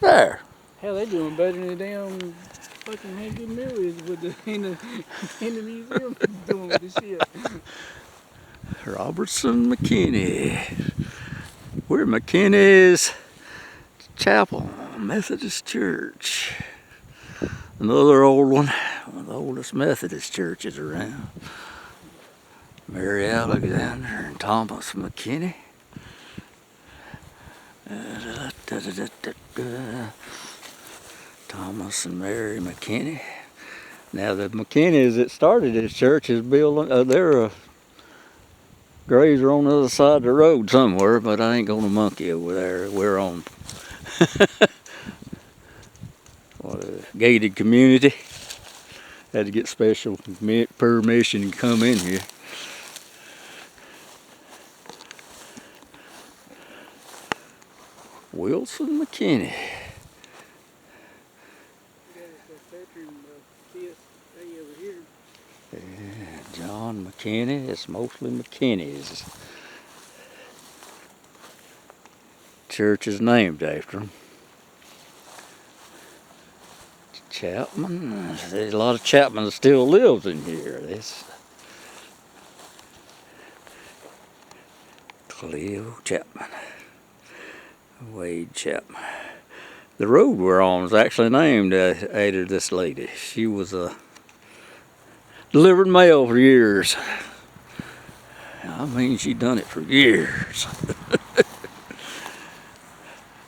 there. Hell, they doing better than the damn fucking Hanky Mill is with in the museum doing with this shit. Robertson McKinney. We're McKinneys Chapel, Methodist Church. Another old one of the oldest Methodist churches around. Mary Alexander and Thomas McKinney. Thomas and Mary McKinney. Now the McKinneys that started this church is building, their graves are on the other side of the road somewhere, but I ain't gonna monkey over there. We're on what a gated community. Had to get special permission to come in here. Wilson McKinney. Yeah, John McKinney. It's mostly McKinneys. Church is named after him. Chapman. There's a lot of Chapman that still lives in here. This Cleo Chapman. Wade Chapman. The road we're on is actually named after this lady. She was delivered mail for years. I mean, she done it for years.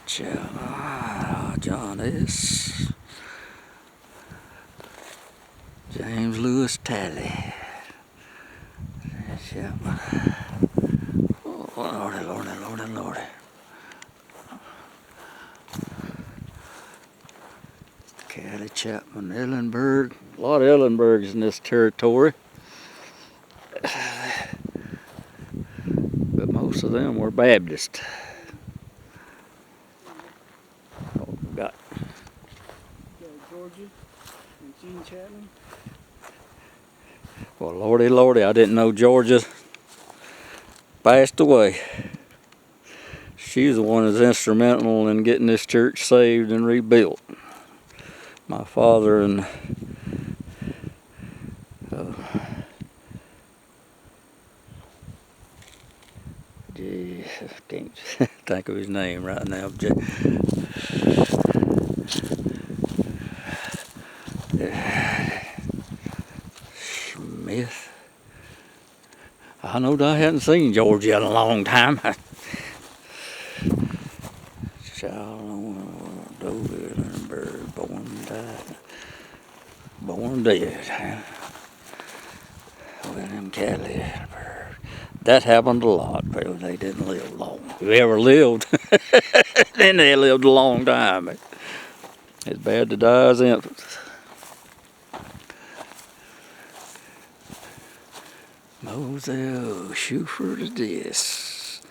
John S. James Lewis Talley. Chapman. Oh, Lordy, Lordy, Lordy, Lordy. Cali Chapman, Ellenberg. A lot of Ellenbergs in this territory. But most of them were Baptist. Oh, we got Georgia and Gene Chapman. Well, Lordy, Lordy, I didn't know Georgia passed away. She's the one that's instrumental in getting this church saved and rebuilt. My father and I can't think of his name right now. Smith. I know I hadn't seen Georgia in a long time. Born dead. William Kelly. That happened a lot. Well, they didn't live long. If they ever lived, then they lived a long time. It's bad to die as infants. Moselle Shuford is this.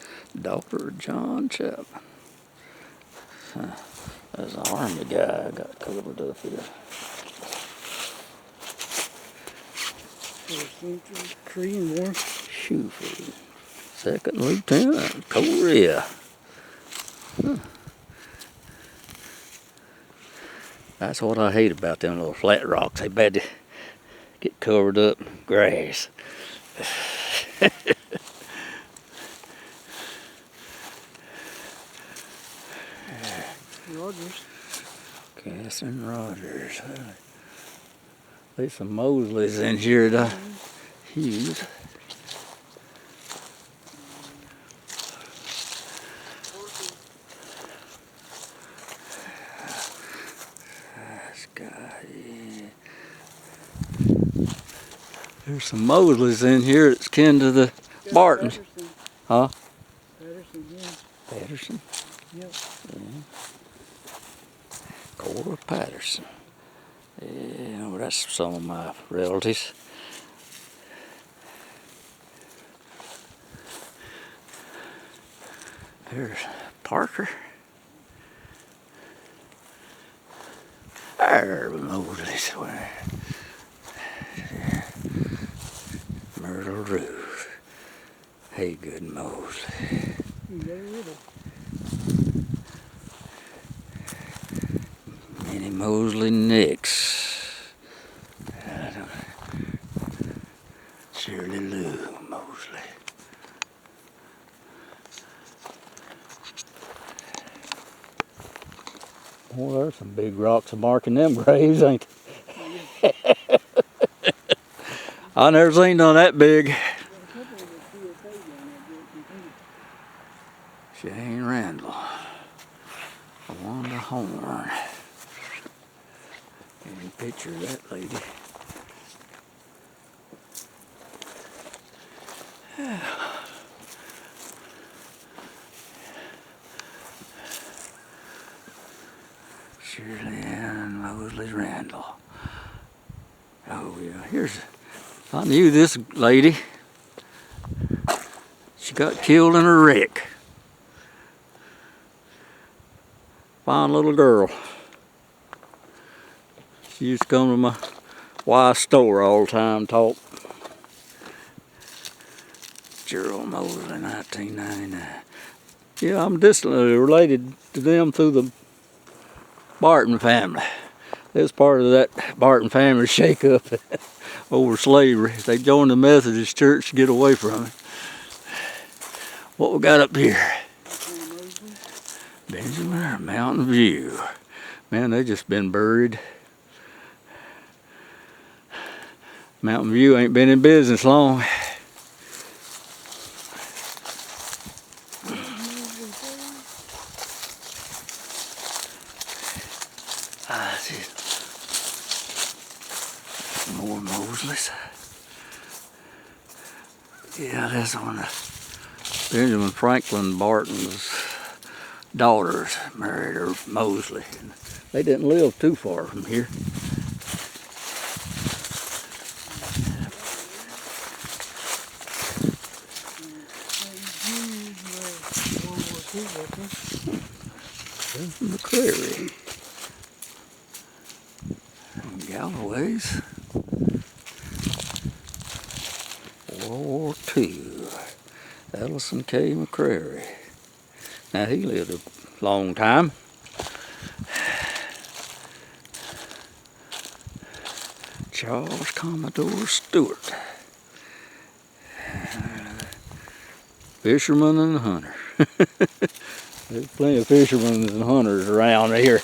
Daughter of John Chapman. There's an army guy I got covered up here. Creedmoor. Shuford. Second Lieutenant, Korea. Huh. That's what I hate about them little flat rocks. They bad to get covered up in grass. Rogers. Catherine Rogers. There's some Mosleys in here that I use. This guy, yeah. There's some Mosleys in here that's kin to the Bartons. Patterson. Huh? Patterson, yeah. Patterson? Yep. Yeah. Cora Patterson. Yeah, well, that's some of my relatives. There's Parker. There, Moses. Myrtle Roof. Hey, good Mosley. Annie Mosley next. Shirley Lou Mosley. Well, there's some big rocks marking them graves, ain't there? I never seen none that big. Shane Randall. Wanda Horn. Any picture of that lady? Shirley Ann Mosley Randall. Oh yeah, I knew this lady. She got killed in a wreck. Fine little girl. She used to come to my wife's store all the time, talk. Gerald Mosley, 1999. Yeah, I'm distantly related to them through the Barton family. They was part of that Barton family shake-up over slavery. They joined the Methodist church to get away from it. What we got up here? Benjamin or Mountain View. Man, they just been buried. Mountain View ain't been in business long. More Mosleys. Yeah, that's one of Benjamin Franklin Barton's daughters married her Mosley. They didn't live too far from here. McCrary. Galloway's. World War II. Ellison K. McCrary. Now he lived a long time. Charles Commodore Stewart. Fisherman and hunter. There's plenty of fishermen and hunters around here.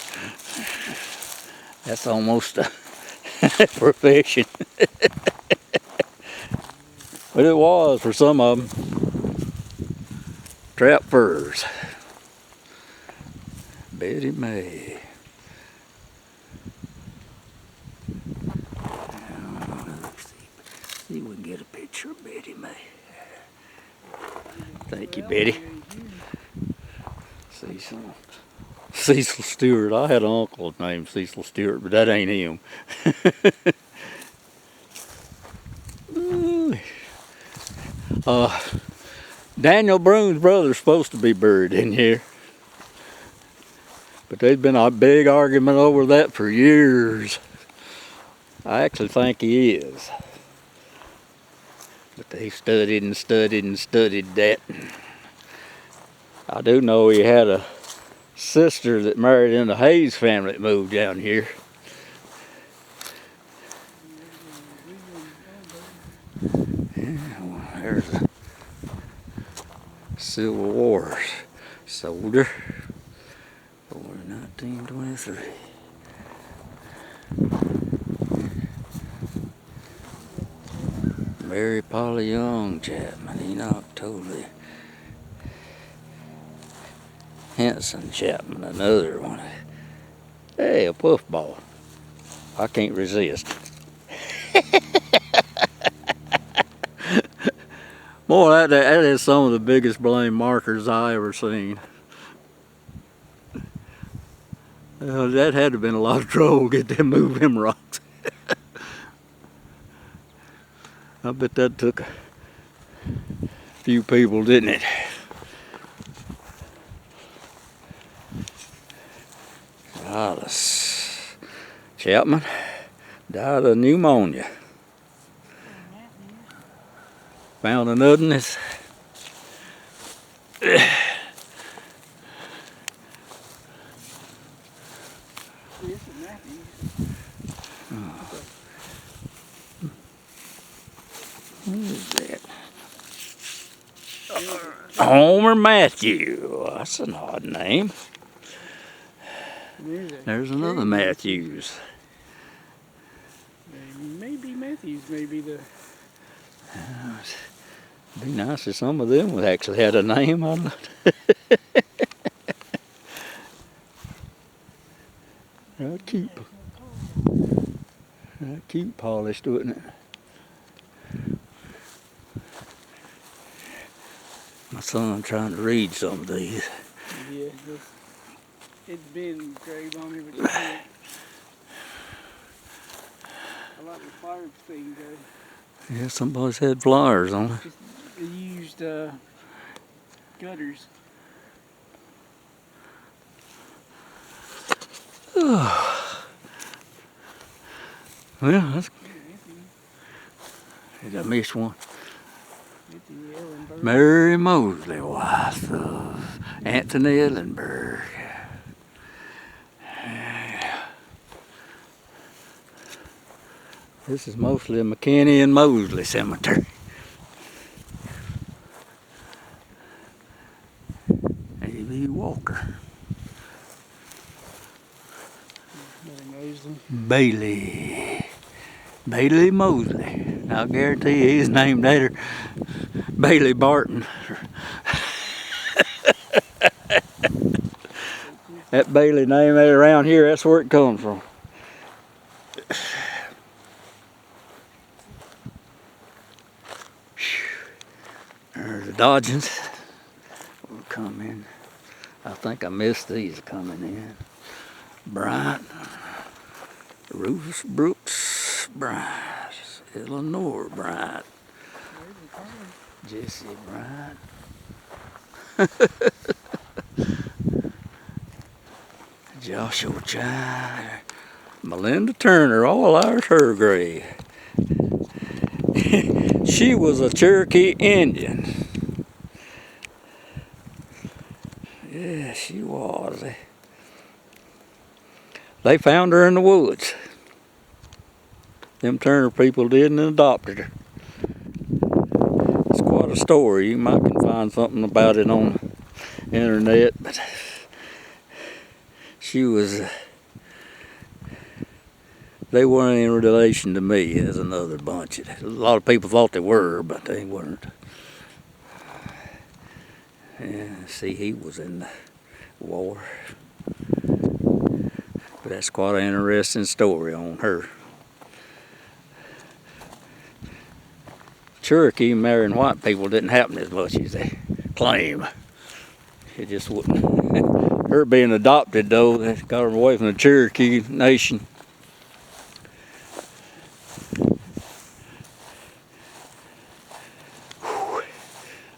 That's almost a profession. But it was for some of them. Trap furs. Betty May. See if we can get a picture of Betty May. Thank you, Betty. Cecil Stewart. I had an uncle named Cecil Stewart, but that ain't him. Daniel Broone's brother's supposed to be buried in here. But there's been a big argument over that for years. I actually think he is. But they studied and studied and studied that. I do know he had a sister that married in the Hayes family that moved down here. Yeah, well, there's a Civil War soldier. 1923. Mary Polly Young Chapman, Enoch Tolley. Henson Chapman, another one. Hey, a puffball. I can't resist. Boy, that is some of the biggest blame markers I ever seen. That had to have been a lot of trouble to get them move them rocks. I bet that took a few people, didn't it? Alice Chapman died of pneumonia. Found another one. This is Matthew. What is that? Homer Matthew. That's an odd name. There's another Matthews. Maybe Matthews, maybe the. It'd be nice if some of them would actually had a name. I don't know. Cute polished, wouldn't it? My son trying to read some of these. Yeah, it's been engraved on everything. I like the fire thing though. Yeah, somebody's had flyers on it. They used gutters. Well, that's. Did I miss one? Mary Mosley, wife of Anthony Ellenberg. This is mostly a McKinney and Mosley cemetery. A.B. Walker. Bailey Mosley. I'll guarantee he's named after Bailey Barton. That Bailey name around here, that's where it comes from. There's the Dodgins. We'll come in. I think I missed these coming in. Bryant, Rufus Brooks Bryant, Eleanor Bryant, Jesse Bryant. Joshua Child, Melinda Turner, all ours her grave. She was a Cherokee Indian. Yeah, she was. They found her in the woods. Them Turner people did and adopted her. It's quite a story. You might can find something about it on the internet, but she was. They weren't in relation to me. There's another bunch. A lot of people thought they were, but they weren't. Yeah, see, he was in the war. But that's quite an interesting story on her. Cherokee marrying white people didn't happen as much as they claim. It just wouldn't. Her being adopted, though, that got her away from the Cherokee nation.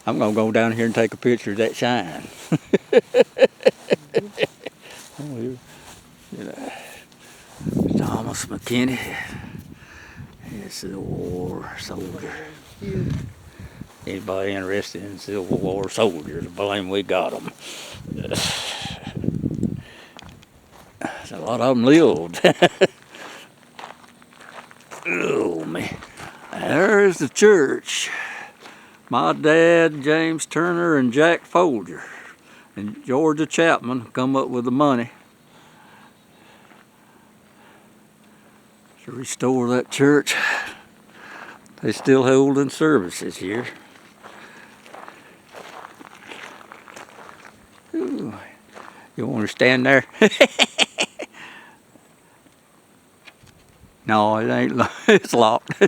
I'm going to go down here and take a picture of that shine. Thomas McKinney. He's a Civil War soldier. Anybody interested in Civil War soldiers, blame we got them. A lot of them lived. Oh, man. There's the church. My dad, James Turner, and Jack Folger, and Georgia Chapman come up with the money to restore that church. They still holding services here. Ooh. You want to stand there? No, it ain't. It's locked.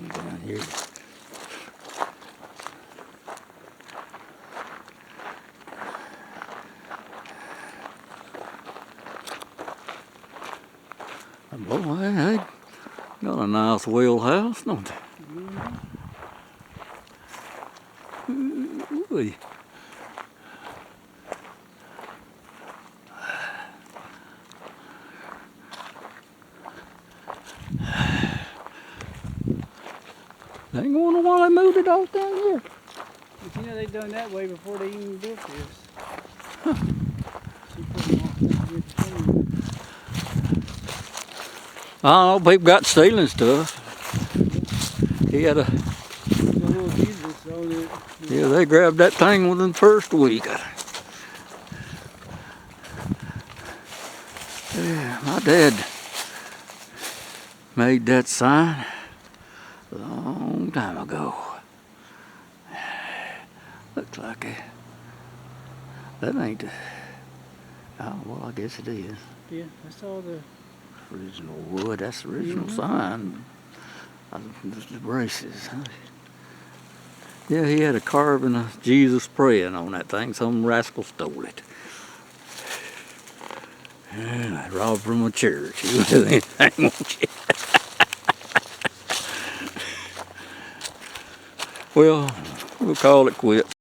Down here. Boy, they got a nice wheelhouse, don't they? Ooh. They ain't wonder why they moved it off down here. But you know they done that way before they even built this. Huh. She put them off down here to I don't know, people got stealing stuff. He had a... the little Jesus on it. Yeah, they grabbed that thing within the first week. Yeah, my dad made that sign a long time ago. Looks like it. That ain't the... Oh, well, I guess it is. Yeah, that's all the... Original wood, that's the original sign. Just the braces. Yeah, he had a carving of Jesus praying on that thing. Some rascal stole it. Yeah, they robbed from a church. You do anything, won't you? Well, we'll call it quits.